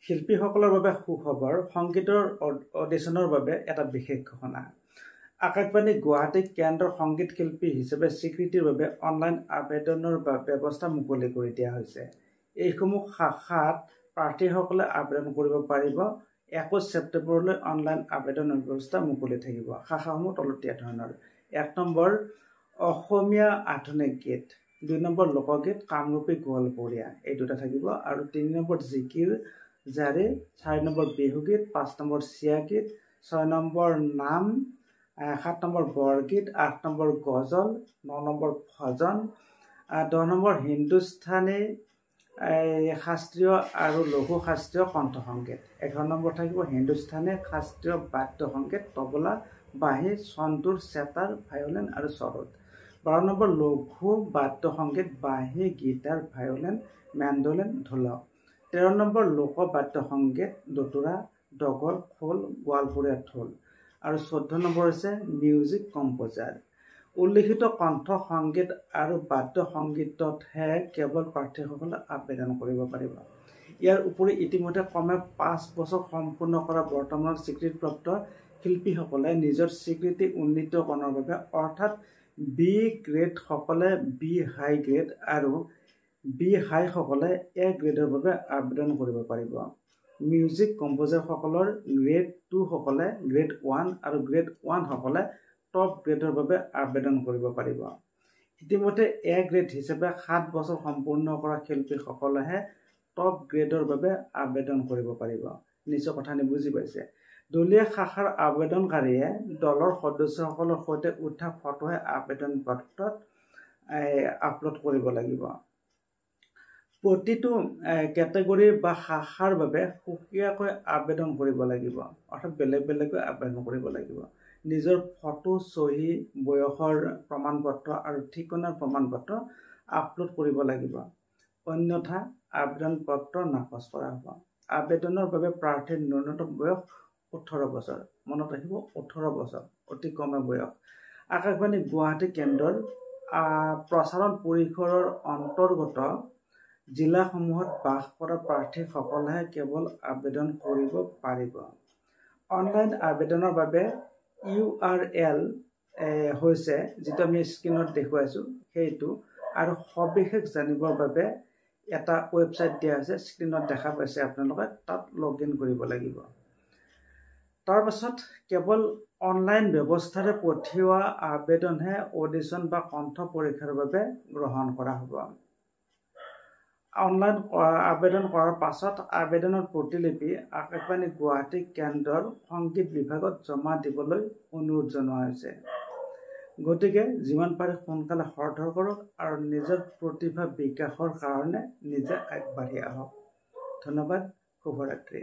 শিল্পীসকলৰ বাবে সুখবৰ সংগীতৰ অডিশ্যনৰ বাবে এটা বিশেষ ঘোষণা। আকাশবাণী গুৱাহাটী কেন্দ্ৰৰ সংগীত শিল্পী হিচাপে স্বীকৃতিৰ বাবে অনলাইন আবেদনৰ ব্যৱস্থা মুকলি কৰি দিয়া হৈছে। এইসমূহ শাখাত প্ৰাৰ্থীসকলে আবেদন কৰিব পাৰিব। 21 ছেপ্টেম্বৰলৈ অনলাইন আবেদনৰ ব্যৱস্থা মুকলি থাকিব। শাখাসমূহ তলত দিয়া ধৰণৰ: 1 নম্বৰ অসমীয়া আধুনিক গীত, 2 নম্বৰ লোকগীত কামৰূপী গোৱালপৰীয়া, এই দুটা থাকিব। আৰু 3 নম্বৰ জিকিৰ জাৰি, 4 নম্বৰ বিহুগীত, 5 নম্বৰ চিয়া গীত, 6 নম্বৰ নাম, 7 নম্বৰ বৰগীত, 8 নম্বৰ গজল, 9 নম্বৰ ভজন, 10 নম্বৰ হিন্দুস্থানী শাস্ত্ৰীয় আৰু লঘু শাস্ত্ৰীয় কণ্ঠ সংগীত, 11 নম্বৰ থাকিব হিন্দুস্থানী শাস্ত্ৰীয় বাদ্য সংগীত, তবলা, বাঁহী, চন্দুৰ, চেতাৰ, ভায়লিন আৰু চৰদ, 12 নম্বৰ লঘু বাদ্য সংগীত, বাঁহী, গীটাৰ, ভায়লিন, মেণ্ডলিন, ঢোলক, 13 নম্বৰ লোক বাদ্য সংগীত, দোতোৰা, ডগৰ, খোল, গোৱালপৰীয়া ঢোল, আৰু 14 নম্বৰ হৈছে মিউজিক কম্প'জাৰ। উল্লিখিত কণ্ঠ সংগীত আৰু বাদ্য সংগীততহে কেৱল প্ৰাৰ্থীসকলে আবেদন কৰিব পাৰিব। ইয়াৰ উপৰি ইতিমধ্যে কমে 5 বছৰ সম্পূৰ্ণ কৰা বৰ্তমান স্বীকৃতিপ্ৰাপ্ত শিল্পীসকলে নিজৰ স্বীকৃতি উন্নীতকৰণৰ বাবে অৰ্থাৎ বি গ্ৰেডসকলে বি হাই গ্ৰেড আৰু বি হাইসকলে এ গ্ৰেডৰ বাবে আবেদন কৰিব পাৰিব। মিউজিক কম্প'জাৰসকলৰ গ্ৰেড 2 সকলে গ্ৰেড 1 আৰু গ্ৰেড 1 সকলে টপ গ্ৰেডৰ বাবে আবেদন কৰিব পাৰিব। ইতিমধ্যে এ গ্ৰেড হিচাপে 7 বছৰ সম্পূৰ্ণ কৰা শিল্পীসকলেহে টপ গ্ৰেডৰ বাবে আবেদন কৰিব পাৰিব। নিশ্চয় কথাখিনি বুজি পাইছে। দলীয় শাখাৰ আবেদনকাৰীয়ে দলৰ সদস্যসকলৰ সৈতে উঠা ফটোহে আবেদন পত্ৰত আপলোড কৰিব লাগিব। প্ৰতিটো কেটেগৰী বা শাখাৰ বাবে সুকীয়াকৈ আবেদন কৰিব লাগিব, অৰ্থাৎ বেলেগ বেলেগকৈ আবেদন কৰিব লাগিব। নিজৰ ফটো, চহী, বয়সৰ প্ৰমাণপত্ৰ আৰু ঠিকনাৰ প্ৰমাণপত্ৰ আপলোড কৰিব লাগিব। অন্যথা আবেদন পত্ৰ নাকচ কৰা হ'ব। আবেদনৰ বাবে প্ৰাৰ্থীৰ ন্যূনতম বয়স 18 বছৰ। মনত ৰাখিব, 18 বছৰ অতি কমে বয়স। আকাশবাণী গুৱাহাটী কেন্দ্ৰৰ প্ৰচাৰণ পৰিসৰৰ অন্তৰ্গত জিলাসমূহত বাস কৰা প্ৰাৰ্থীসকলেহে কেৱল আবেদন কৰিব পাৰিব। অনলাইন আবেদনৰ বাবে URL হৈছে যিটো আমি স্ক্ৰীণত দেখুৱাইছোঁ সেইটো, আৰু সবিশেষ জানিবৰ বাবে এটা ৱেবছাইট দিয়া হৈছে, স্ক্ৰীণত দেখা পাইছে আপোনালোকে, তাত লগইন কৰিব লাগিব। তাৰ পাছত কেৱল অনলাইন ব্যৱস্থাৰে পঠিওৱা আবেদনহে অডিশ্যন বা কণ্ঠ পৰীক্ষাৰ বাবে গ্ৰহণ কৰা হ'ব। অনলাইন আবেদন কৰাৰ পাছত আবেদনৰ প্ৰতিলিপি আকাশবাণী গুৱাহাটী কেন্দ্ৰৰ সংগীত বিভাগত জমা দিবলৈ অনুৰোধ জনোৱা হৈছে। গতিকে যিমান পাৰে সোনকালে খৰধৰ কৰক আৰু নিজৰ প্ৰতিভা বিকাশৰ কাৰণে নিজে আগবাঢ়ি আহক। ধন্যবাদ। শুভৰাত্ৰি।